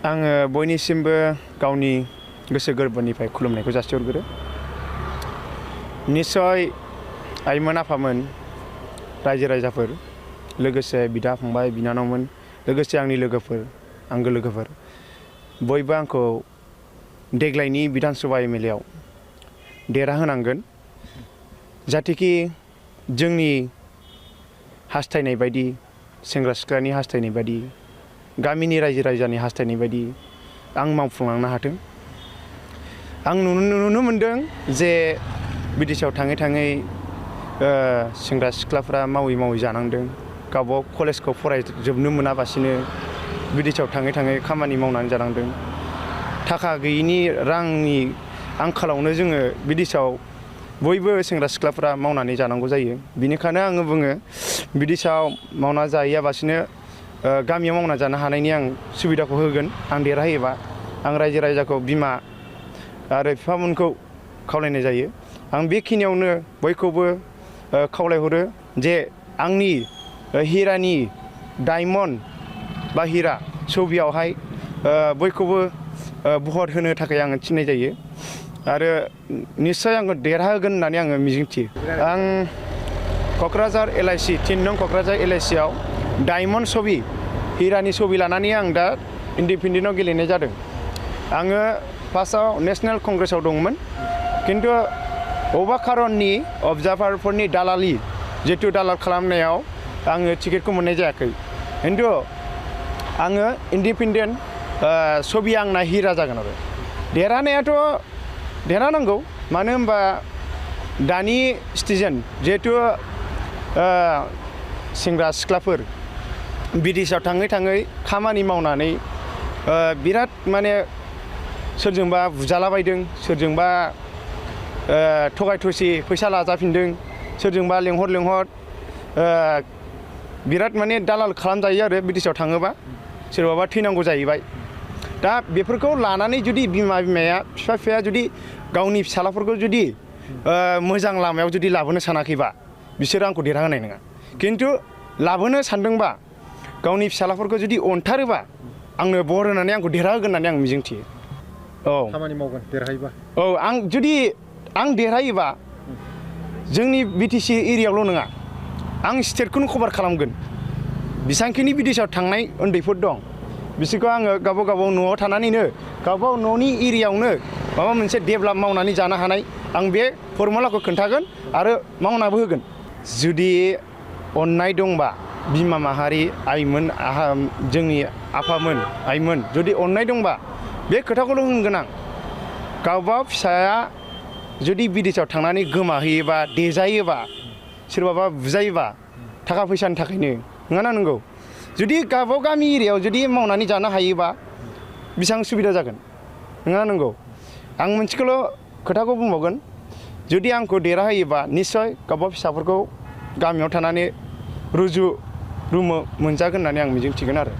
आङो बयनिसिमबो गावनि गोसो गोरबोनिफ्राय खुलुमनायखौ जासिहरग्रो। निस्सय आइमोन आफामोन रायजो राजाफोर लोगोसे बिदा फंबाय बिनानावमोन लोगोसे आंनि लोगोफोर आंगो लोगोफोर बयबो आंखौ देग्लायनि बिधान सभा एमएलए आव देरहाहोनांगोन जाहाथे जोंनि हास्थायनाय बायदि सेंग्रा सिख्लानि हास्थायनाय बायदि गामिनि रायजो राजानि हास्थायनाय बायदि आं मावफुंलांनो हाथों। आं नुनो मोनदों जे बिदेशआव थाङै थाङै सेंग्रा सिख्लाफ्रा मावै मावै जानांदों। गावबा कलेजखौ फरायजोबनो मोनाबासिनो बिदेशआव थाङै थाङै खामानि मावनानै जानांदों। थाखा गैयिनि रांनि आंखालावनो जोङो बिदेशआव बयबो सेंग्रा सिख्लाफ्रा मावनानै जानांगौ जायो। बिनिखायनो आङो बुङो बिदेशआव मावना जाहैयाबासिनो गामियाव मावना जानो हानायनि आं सुबिदाखौ होगोन आं देरहायोबा। आं रायजो राजाखौ बिमा आरो बिफामोनखौ खावलायनाय जायो। आं बेखिनियावनो बयखौबो खावलायहरो जे आंनि हिरानि डायमन्ड बा हिरा छबियावहाय बयखौबो भट होनो थाखाय आङो थिननाय जायो आरो निस्सय आङो देरहागोन होननानै आङो मिजिंथियो। आं क'क्राझार एलआईसी 3 नं क'क्राझार एलआईसी आव डायमन्ड छबि हिरानि छबि लानानै आं दा इन्डिपेन्डेन्टआव गेलेनाय जादों। आङो फार्स्टआव नेशनेल कंग्रेसआव दंमोन किन्तु बबेबा खारननि अबजार्भारफोरनि दालालि जितु दालाल खालामनायाव आङो टिकेटखौ मोननाय जायाखै। किन्तु आङो इन्डिपेन्डेन्ट छबिया आंना हिरा जागोन आरो देरहानायाथ' देरहानांगौ। मानो होनबा दानि सिटिजेन जिहेतु सेंग्रा सिख्लाफोर बिदेशआव थाङै थाङै खामानि मावनानै बिराद माने सोरजोंबा बुजालाबायदों, सोरजोंबा थगाय थसि फैसा लाजाफिनदों, सोरजोंबा लेंहर बिराद माने दालाल खालामजायो आरो बिदेशआव थाङोबा सोरबाबा थैनांगौ जाहैबाय। दा बेफोरखौ लानानै जुदि बिमाया बिफाया जुदि गावनि फिसालाफोरखौ जुदि मोजां लामायाव जुदि लाबोनो सानाखैबा बिसोरो आंखौ देरहाहोनाय नङा। किन्तु लाबोनो सानदोंबा गावनि फिसालाफोरखौ जुदि अनथारोबा आंनो भट होनानै आंखौ देरहाहोगोन होननानै आं मिजिंथियो। औ खामानि मावगोन देरहायोबा। औ आं जुदि आं देरहायोबा जोंनि बिटिसि एरियायावल' नङा आं स्टेटखौनो कभार खालामगोन। बेसांखिनि बिदेशआव थांनाय उन्दैफोर दं बिसोरखौ आङो गावबा न'आव थानानैनो गावबा न'नि एरियायावनो माबा मोनसे डेभेलप मावनानै जानो हानाय आं बे फर्मुलाखौ खोन्थागोन आरो मावनाबो होगोन। जुदि अननाय दंबा बिमा माहारि आइमोन जोंनि आफामोन आइमोन जुदि अननाय दंबा बे खोथाखौल' होनगोन आं। गावबा फिसाया जुदि बिदेशआव थांनानै गोमाहैयोबा देजायोबा सोरबाबा बुजायोबा थाखा फैसानि थाखायनो नङाना नंगौ। जुदि गावबा गामि एरियायाव जुदि मावनानै जानो हायोबा बेसेबां सुबिदा जागोन नङा नंगौ। आं मोनसेखौल' खोथाखौ बुंबावगोन जुदि आंखौ देरहाहोयोबा निस्सय गावबा फिसाफोरखौ गामियाव थानानै रुजु रुमु मोनजागोन होननानै आं मिजिंथिगोन आरो।